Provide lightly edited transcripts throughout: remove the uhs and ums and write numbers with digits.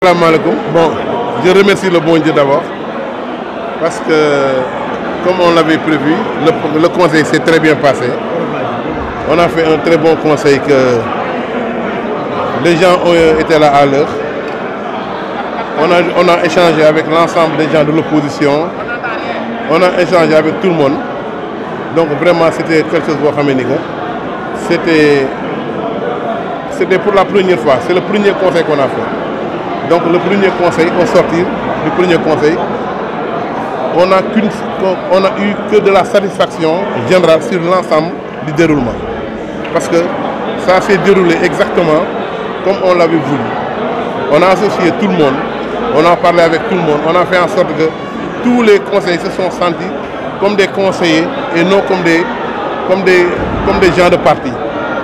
Assalamu alaikum. Bon, je remercie le bon Dieu d'abord parce que, comme on l'avait prévu, le conseil s'est très bien passé. On a fait un très bon conseil que les gens ont été là à l'heure. On a échangé avec l'ensemble des gens de l'opposition. On a échangé avec tout le monde. Donc vraiment, c'était quelque chose pour Khamenika. C'était pour la première fois. C'est le premier conseil qu'on a fait. Donc le premier conseil, au sortir du premier conseil, on n'a eu que de la satisfaction générale sur l'ensemble du déroulement. Parce que ça s'est déroulé exactement comme on l'avait voulu. On a associé tout le monde, on a parlé avec tout le monde, on a fait en sorte que tous les conseillers se sont sentis comme des conseillers et non comme des gens de parti.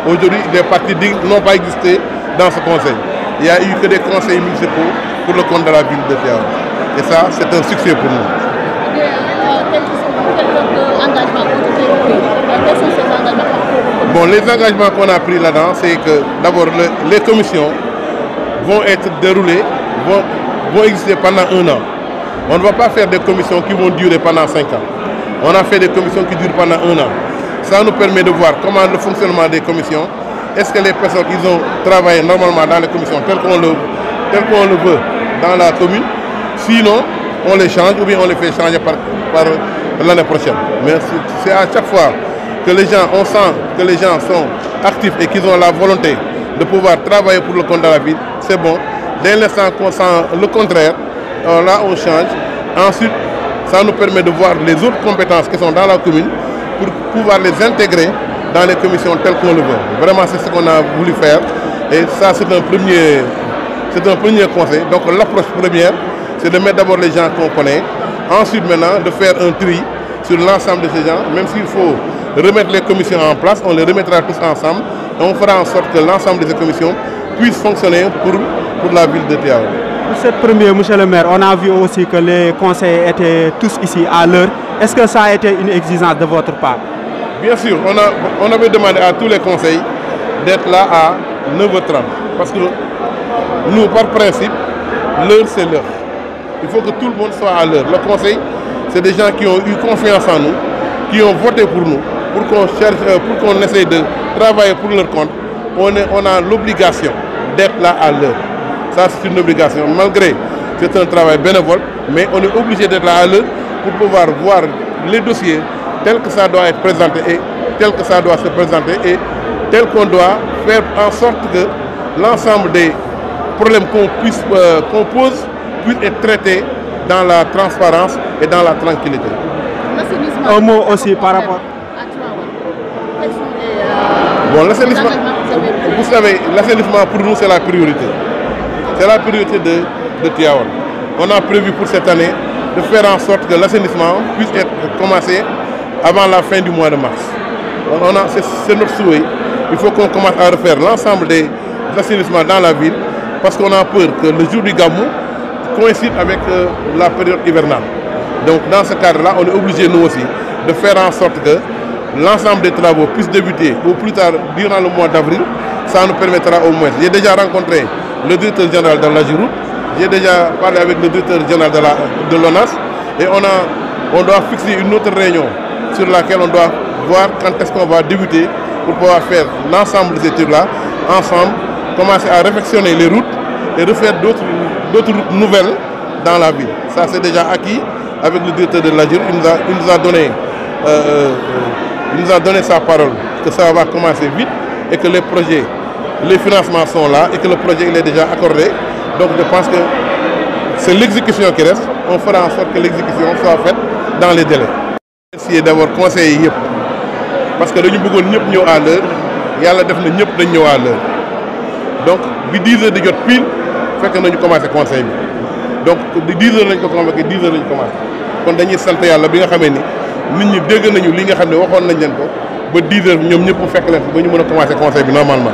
Aujourd'hui, les partis n'ont pas existé dans ce conseil. Il n'y a eu que des conseils municipaux pour le compte de la ville de Tivaouane. Et ça, c'est un succès pour nous. Bon, les engagements qu'on a pris là-dedans, c'est que d'abord, les commissions vont être déroulées, vont exister pendant 1 an. On ne va pas faire des commissions qui vont durer pendant 5 ans. On a fait des commissions qui durent pendant 1 an. Ça nous permet de voir comment le fonctionnement des commissions. Est-ce que les personnes qui ont travaillé normalement dans les commissions tel qu'on le veut dans la commune? Sinon, on les change ou bien on les fait changer par l'année prochaine. Mais c'est à chaque fois que les gens, on sent que les gens sont actifs et qu'ils ont la volonté de pouvoir travailler pour le compte de la ville, c'est bon. Dès l'instant qu'on sent le contraire, là on change. Ensuite, ça nous permet de voir les autres compétences qui sont dans la commune pour pouvoir les intégrer dans les commissions telles qu'on le veut. Vraiment, c'est ce qu'on a voulu faire. Et ça, c'est un premier conseil. Donc l'approche première, c'est de mettre d'abord les gens qu'on connaît. Ensuite, maintenant, de faire un tri sur l'ensemble de ces gens. Même s'il faut remettre les commissions en place, on les remettra tous ensemble. Et on fera en sorte que l'ensemble de ces commissions puissent fonctionner pour la ville de Tivaouane. Pour cette première, monsieur le maire, on a vu aussi que les conseillers étaient tous ici à l'heure. Est-ce que ça a été une exigence de votre part? Bien sûr, on avait demandé à tous les conseils d'être là à 9h30. Parce que nous, par principe, l'heure c'est l'heure. Il faut que tout le monde soit à l'heure. Le conseil, c'est des gens qui ont eu confiance en nous, qui ont voté pour nous, pour qu'on essaye de travailler pour leur compte. On a l'obligation d'être là à l'heure. Ça, c'est une obligation. Malgré que c'est un travail bénévole, mais on est obligé d'être là à l'heure pour pouvoir voir les dossiers tel que ça doit être présenté et tel que ça doit se présenter et tel qu'on doit faire en sorte que l'ensemble des problèmes qu'on pose puissent être traités dans la transparence et dans la tranquillité. Un mot aussi par rapport à Tivaouane. Bon, l'assainissement, vous savez, l'assainissement pour nous c'est la priorité. C'est la priorité de Tivaouane. On a prévu pour cette année de faire en sorte que l'assainissement puisse être commencé avant la fin du mois de mars. C'est notre souhait. Il faut qu'on commence à refaire l'ensemble des assainissements dans la ville parce qu'on a peur que le jour du Gamou coïncide avec la période hivernale. Donc dans ce cadre-là, on est obligé nous aussi de faire en sorte que l'ensemble des travaux puissent débuter au plus tard durant le mois d'avril. Ça nous permettra au moins. J'ai déjà rencontré le directeur général de la Giroud, j'ai déjà parlé avec le directeur général de l'ONAS et on doit fixer une autre réunion sur laquelle on doit voir quand est-ce qu'on va débuter pour pouvoir faire l'ensemble de ces trucs-là ensemble, commencer à réfectionner les routes et refaire d'autres routes nouvelles dans la ville. Ça c'est déjà acquis avec le directeur de la Giroud. Il nous a donné sa parole que ça va commencer vite et que les projets, les financements sont là et que le projet il est déjà accordé. Donc je pense que c'est l'exécution qui reste. On fera en sorte que l'exécution soit faite dans les délais. Essayer d'avoir conseillé parce que nous voulons ñëpp à l'heure, yàlla def na ñëpp dañ ñëw à l'heure. Donc bi 10h di jot pile fekk nañu commencé conseil bi. Donc di 10h lañ ko convoqué 10h lañ commencé. Kon dañuy sant yàlla bi nga xamee ni nit ñi dégg nañu li nga xam ne waxoon nañ leen ko ba 10h ñoom ñëpp fekk leen ba ñu mën a commencé conseil bi normalement.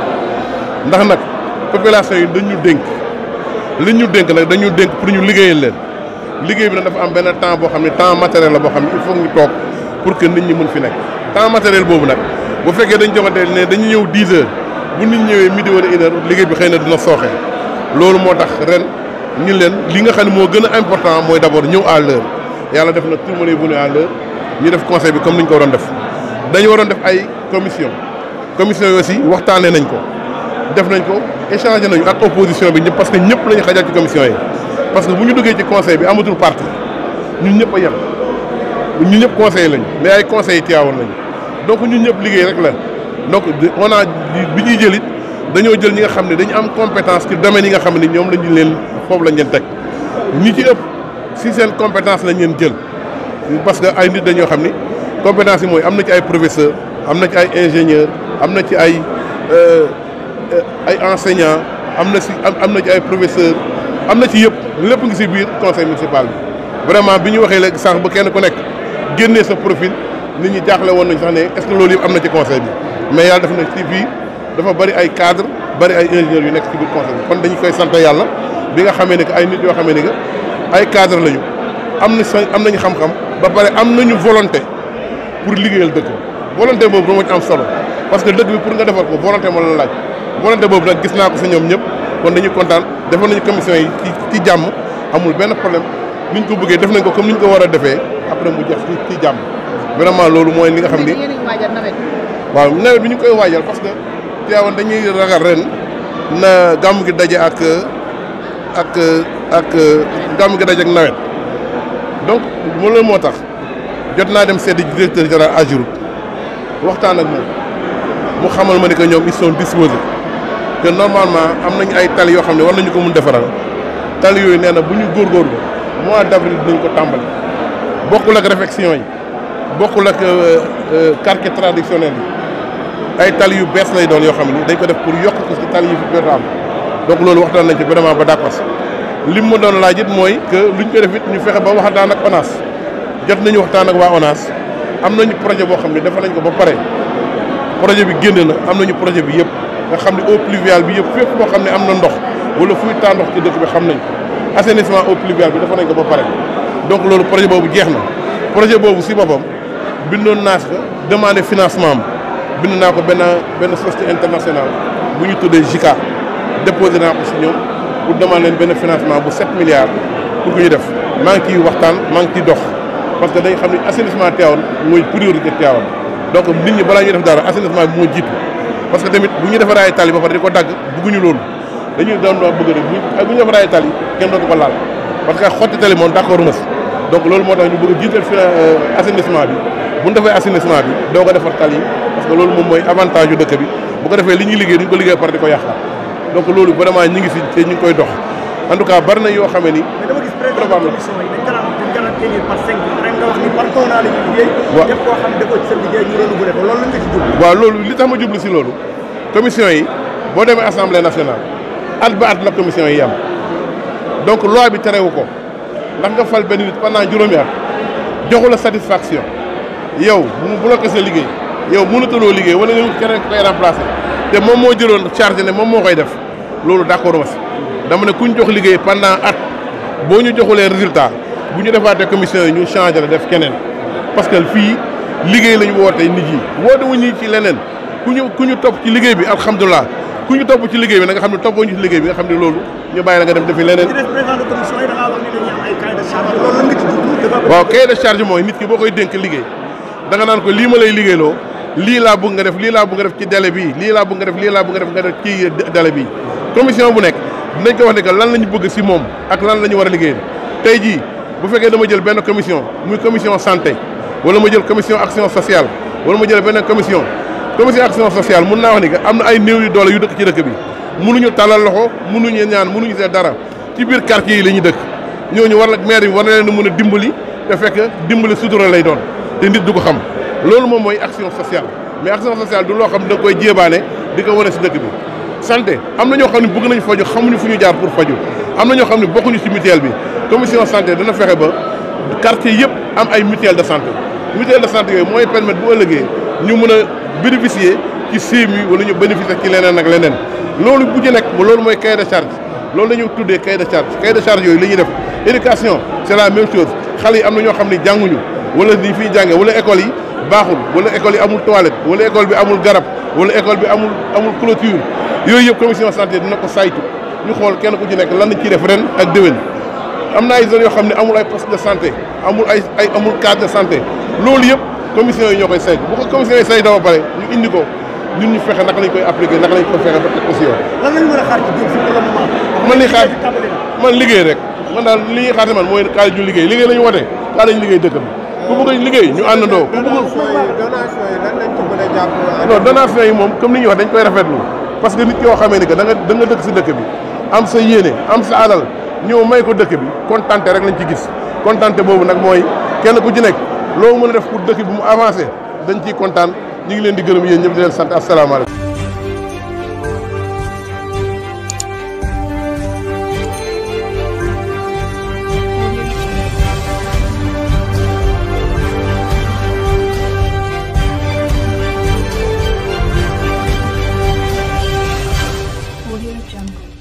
Ndax nag population yi dañu dénk li ñu dénk nag dañu dénk pour ñu liggéeyal leen liggéey bi nag dafa am benn temps boo xam ne temps matériel la boo xam ne il faut ñu toog pour que nit ñi mën fi nekk temps matériel boobu nag bu fekkee dañ joxante ne dañu ñëw 10h bu nit ñëwee midi wala 1h liggéey bi xëy na dina sooxee loolu moo tax ren ñu leen li nga xam ne moo gën a important mooy d'abord ñëw à l'heure yàlla def na tout le monde est venu à l'heure ñu def conseil bi comme ni ñu ko waroon def dañu waroon def ay commission yi aussi waxtaanee nañ ko def nañ ko échangé nañu ak opposition bi ñëpp parce que ñëpp lañu xajal ci commission yi parce que bu ñu duggee ci conseil bi amatul parti ñun ñëpp a yem ñun ñëpp conseil lañu mais ay conseils yi teewoon lañu donc ñun ñëpp liggéey rek la donc on a bi ñuy jël it dañoo jël ñi nga xam ne dañu am compétence ci domaine yi nga xam ne ñoom lañu leen foofu lañ leen teg ñi ci ëpp si seen compétence lañ leen jël parce que ay nit dañoo xam ni compétence yi mooy am na ci ay professeur am na ci ay ingénieur am na ci ay enseignants am na ci ay professeur am na ci yëpp lépp ngi si biir conseil municipal bi vraiment bi ñu waxee léegi sànq ba kenn ku nekk génnee sa profil nit ñi jaaxle woon nañ sax ne est-ce que loolu yëpp am na ci conseil bi mais yàlla def na ci fii dafa bari ay cadre bari ay ingénieurs yu nekk ci biir conseil bi kon dañu koy sant yàlla bi nga xamee ne que ay nit yoo xamee ne que ay cadre lañu am nañu xam-xam ba pare am nañu volonté pour liggéeyal dëkk volonté boobu moo ci am solo parce que dëkk bi pour nga defar ko volonté moo la laaj volonté boobu nag gis naa ko sa ñoom ñëpp kon dañuy kontaan defal nañu commission yi ci jàmm amul benn problème ni ñu ko bëggee def nañ ko comme ni ñu ko war a defee après mu jeex ci jàmm vraiment loolu mooy li nga xam ni waaw nawet bi ñu koy waajal parce que Tivaouane dañuy ragal ren na gàmmu gi daje ak gàmmu gi daje ak nawet donc loolu moo tax jot naa dem seeti directeur général AGEROUTE waxtaan ak moom mu xamal ma ni que ñoom ils sont disposés que normalement am nañu ay tali yoo xam ne war nañu ko mun defaral tali yooyu nee na bu ñu góorgóorlu mois d'avril dinañ ko tàmbali bokkul ak réfection yi bokkul ak quartier traditionnel yi ay tali yu bees lay doon yoo xam ne dañ ko def pour yokk ko ci tali yi fi jot am donc loolu waxtaan nañ ci vraiment ba d'accord lim ma doon laaj it mooy que luñ ko def it ñu fexe ba waxtaan ak ONAS jot nañu waxtaan ak waa ONAS am nañu projet boo xam ne defa nañ ko ba pare projet bi génn na am nañu projet bi yëpp nga xam ne eau pluviale bi yëpp fépp boo xam ne am na ndox wala fuy taa ndox ci dëkk bi xam nañ ko assainissement eau pluviale bi defa nañ ko ba pare donc loolu projet boobu jeex na projet boobu si boppam bindoon naa ko demandé financement am bind naa ko benn société internationale bu ñu tuddee JICA déposé naa ko si ñoom pour demander leen benn financement bu 7 milliards pour que ñu def maa ngi ciy waxtaan maa ngi ciy dox parce que dañ xam ne assainissement Tivaouane mooy priorité Tivaouane donc nit ñi balaa ñuy def dara assainissement bi moo jiitu parce que tamit bu ñu defaree ay tali ba pare di ko dagg bëgguñu loolu dañuy doon bëgg rek bu ñu defaree ay tali kenn dootu ko laal parce que xotti tali moom d'accord na si donc loolu moo tax ñu bëgg a jiital assainissement bi bu ñu defee assainissement bi doo ko defar tali parce que loolu moom mooy avantage yu dëkk bi bu ko defee li ñuy liggéey duñ ko liggéey par di ko yàqaat donc loolu vraiment ñi ngi si te ñu ngi koy dox en tout cas bari na yoo xamee ni. mais dama gis président commission yi dañ garanti tenir par 5 ans ren nga wax ni par contrat la ñuy liggéey. waaw képp koo xam ne defoo ci sa liggéey ñu renouvelé ko loolu lañ nga ci jublu. waaw loolu li tax ma jublu si loolu commission yi boo demee assemblée nationale at ba at la commission yi yam donc loi bi terewu ko ndax nga fal benn nit pendant juróomi at joxu la satisfaction yow mu bloqué sa liggéey yow mënatuloo liggéey wala nga keneen koy remplacer te moom moo jëloon chargé ne moom moo koy def loolu d'accord ma si dama ne ku ñu jox liggéey pendant at boo ñu joxulee résultat bu ñu defaatee commission yi ñu changé la def keneen parce que fii liggéey lañu woote nit yi woote wu ñu ci leneen ku ñu topp ci liggéey bi alhamdulilah ku ñu topp ci liggéey bi na nga xam ne toppoo ñu ci liggéey bi nga xam ne loolu ñu bàyyi la nga dem defi leneen. président de commission yi da ngaa wax ni dañuy am ay cahier de charge loolu lan nga ci jublu. waaw cahier de charge mooy nit ki boo koy dénk liggéey da nga naan ko lii ma lay liggéeyloo lii laa bëgg nga def lii laa bëgg nga def ci délai bii lii laa bëgg nga def lii laa bëgg nga def ci délai bii commission bu nekk dinañ ko wax ne que lan la ñu bëgg si moom ak lan la ñu war a liggéey tey jii bu fekkee dama jël benn commission muy commission santé wala ma jël commission action sociale wala ma jël benn commission action sociale mun naa wax ni que am na ay néew yu doole yu dëkk ci dëkk bi mënuñu talal loxo mënuñu ñaan mënuñu seet dara ci biir quartier yi la ñuy dëkk ñooñu war na maire yi war na leen a mën a dimbali te fekk dimbali sutura lay doon te nit du ko xam loolu moom mooy action sociale mais action sociale du loo xam ne da koy jéebaane di ko wane si dëkk bi santé am na ñoo xam ne bëgg nañu faju xamuñu fu ñu jaar pour faju am na ñoo xam ne bokkuñu ci mutuelle bi commission santé dana fexe ba quartier yëpp am ay mutuelle de santé yooyu mooy permettre bu ëllëgee ñu mën a bénéficier ci CMU wala ñu bénéficier ci leneen ak leneen loolu bu ci nekk loolu mooy cahier de charge loolu la ñu tuddee cahier de charge yooyu la ñuy def éducation c'est la même chose xale yi am na ñoo xam ne jànguñu wala ni fiy jànge wala école yi baaxul wala école yi amul toilette wala école bi amul garab wala école bi amul clôture yooyu yëpp commission santé dina ko saytu ñu xool kenn ku ci nekk lan la ciy def ren ak déwén. am na ay zones yoo xam ne amul ay poste de santé amul amul case de santé loolu yëpp commission yi ñoo koy saytu bu ko commission yi saytoo ba pare ñu indi ko ñun ñu fexe naka lañ koy appliquer naka lañ koy fexe ba teg ko si yoon. lan lañ mën a xaar ci Diop si pour le moment. man li xaar man liggéey rek man daal li ñuy xaar man mooy kaay ñu liggéey la ñu wote kaay lañu liggéey dëkk bi ku bëgg a liggéey ñu àndandoo. donation yi lan lañ ci mën a jàpp. non donation yi moom comme ni ñuy wax dañ koy rafetlu parce que nit yoo xamee ni que da nga dëkk si dëkk bi am sa yéene am sa alal ñëw may ko dëkk bi kontante rek lañ ci gis kontante boobu nag mooy kenn ku ci nekk loo mën a def pour dëkk bi mu avancé dañ ciy kontaan ñu ngi leen di gërëm yéen ñëpp di leen sant asalaamaaleykum. Audio Jungle.